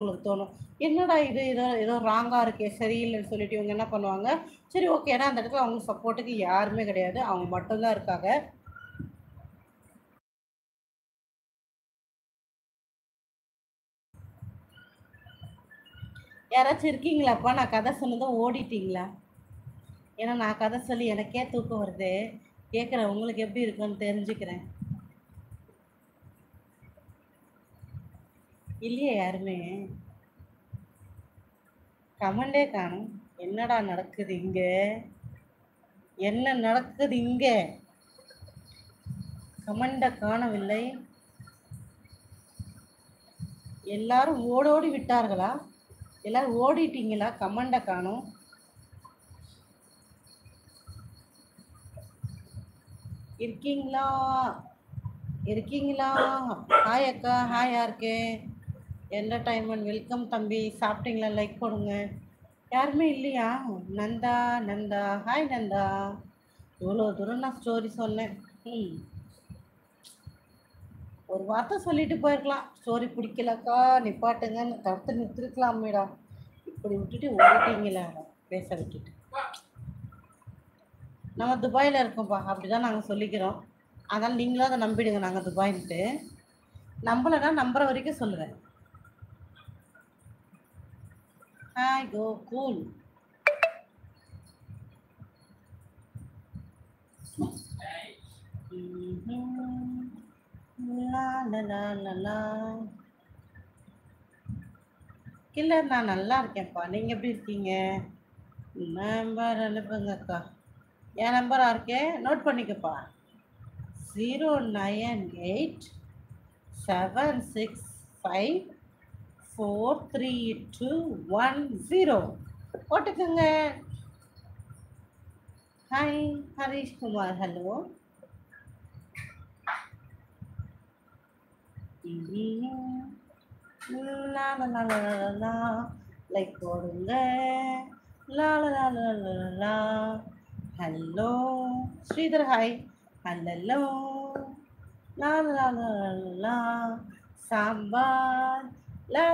உங்களுக்கு தோணும். என்னடா இது ஏதோ ஏதோ ராங்கா இருக்கே, சரியில்லன்னு சொல்லிட்டு இவங்க என்ன பண்ணுவாங்க, சரி ஓகே. ஏன்னா அந்த இடத்துல அவங்க சப்போர்ட்டுக்கு யாருமே கிடையாது. அவங்க மட்டும் தான் இருக்காங்க. யாராச்சும் இருக்கீங்களாப்பா? நான் கதை சொன்னதும் ஓடிட்டீங்களா? ஏன்னா நான் கதை சொல்லி எனக்கே தூக்கம் வருது. கேட்குறேன் உங்களுக்கு எப்படி இருக்குன்னு தெரிஞ்சுக்கிறேன். இல்லையே யாருமே. கமெண்டே காணும். என்னடா நடக்குது இங்க? என்ன நடக்குது இங்க? கமெண்ட காணவில்லை. எல்லாரும் ஓடோடி விட்டார்களா? எல்லாரும் ஓடிட்டீங்களா? கமெண்ட காணோம். இருக்கீங்களா? இருக்கீங்களா? ஹாய் அக்கா, ஹாய் யாருக்கு? என்டர்டைன்மெண்ட் வெல்கம் தம்பி. சாப்பிட்டீங்களா? லைக் போடுங்க. யாருமே இல்லையா? நந்தா, நந்தா, ஹாய் நந்தா. இவ்வளோ தூரம் நான் ஸ்டோரி சொன்னேன். ம். ஒரு வார்த்தை சொல்லிட்டு போயிருக்கலாம். ஸ்டோரி பிடிக்கலக்கா, நிப்பாட்டுங்கன்னு தடுத்து நிறுத்திருக்கலாமேடா. இப்படி விட்டுட்டு ஓடிட்டீங்களா பேச விட்டுட்டு. நம்ம துபாயில் இருக்கோம்ப்பா, அப்படிதான் நாங்கள் சொல்லிக்கிறோம். அதனால் நீங்களும் அதை நம்பிடுங்க, நாங்கள் துபாயின்ட்டு. நம்பலைன்னா நம்புற வரைக்கும் சொல்லுவேன். ஹாய் கோ கூல். கில்லர் நான் நல்லா இருக்கேன்ப்பா. நீங்கள் எப்படி இருக்கீங்க? நம்பர் அனுப்புங்கக்கா. என் நம்பரா இருக்கே, நோட் பண்ணிக்கப்பா. 09876543210 போட்டுக்கோங்க. Hi Harish Kumar, hello. Like போடுங்க. Hello Sridhar, hi. ஹலோ லா சாம்பார் லா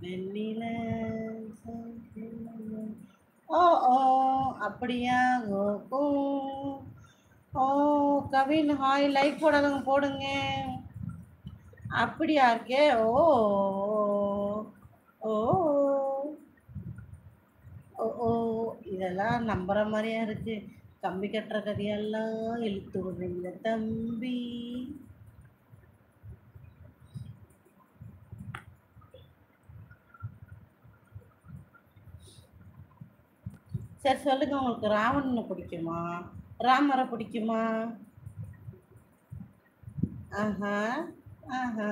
வெண்ணில. ஓ ஓ அப்படியா? ஓ ஓ கவின், ஹாய். லைக் போடாதவங்க போடுங்க. அப்படியா இருக்கே? ஓ ஓ ஓ ஓ இதெல்லாம் நம்புற மாதிரியா இருக்கு. கம்பி கட்டுற கதையெல்லாம் இழுத்து விடுறீங்க தம்பி. சரி சொல்லுங்க, உங்களுக்கு ராவணனை பிடிக்குமா, ராமரை பிடிக்குமா? ஆஹா, ஆஹா.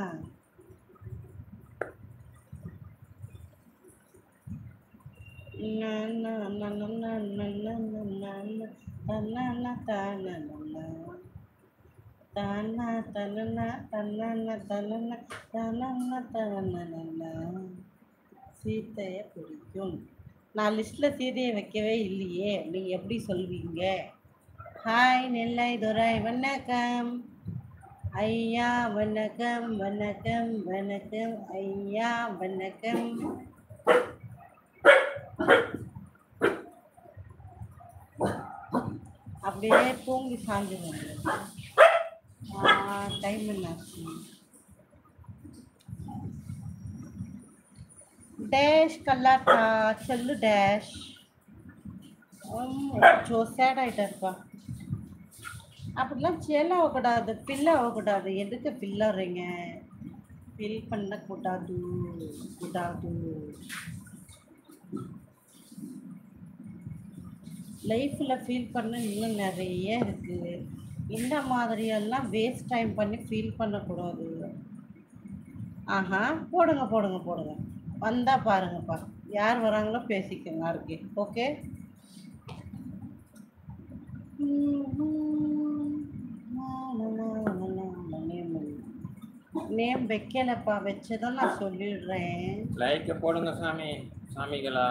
சீத்தைய பிடிக்கும். நான் லிஸ்ட்ல சீதையை வைக்கவே இல்லையே, நீங்க எப்படி சொல்வீங்க? ஹாய் நெல்லை துரை, வணக்கம் ஐயா. வணக்கம் வணக்கம் வணக்கம் ஐயா, வணக்கம். அப்படியே தூங்கி சாஞ்சிருவாங்க. டைம் என்னாச்சு? டேஷ் கல்லாட்டா சொல்லு டேஷ். So sad ஆகிட்டாருப்பா. அப்படிலாம் சேல் ஆகக்கூடாது, ஃபில் ஆகக்கூடாது. எதுக்கு ஃபில் ஆகுறீங்க? ஃபில் பண்ணக்கூடாது கூடாது. லைஃப்பில் ஃபீல் பண்ண இன்னும் நிறைய இருக்குது. இந்த மாதிரியெல்லாம் வேஸ்ட் டைம் பண்ணி ஃபீல் பண்ணக்கூடாது. ஆஹா, போடுங்க போடுங்க போடுங்க. வந்தால் பாருங்கப்பா, யார் வராங்களோ பேசிக்கோங்க. இருக்கு ஓகே. நேம் வைக்கலப்பா, வச்சதும் நான் சொல்லிடுறேன். லைக் போடுங்க சாமி, சாமிகளா.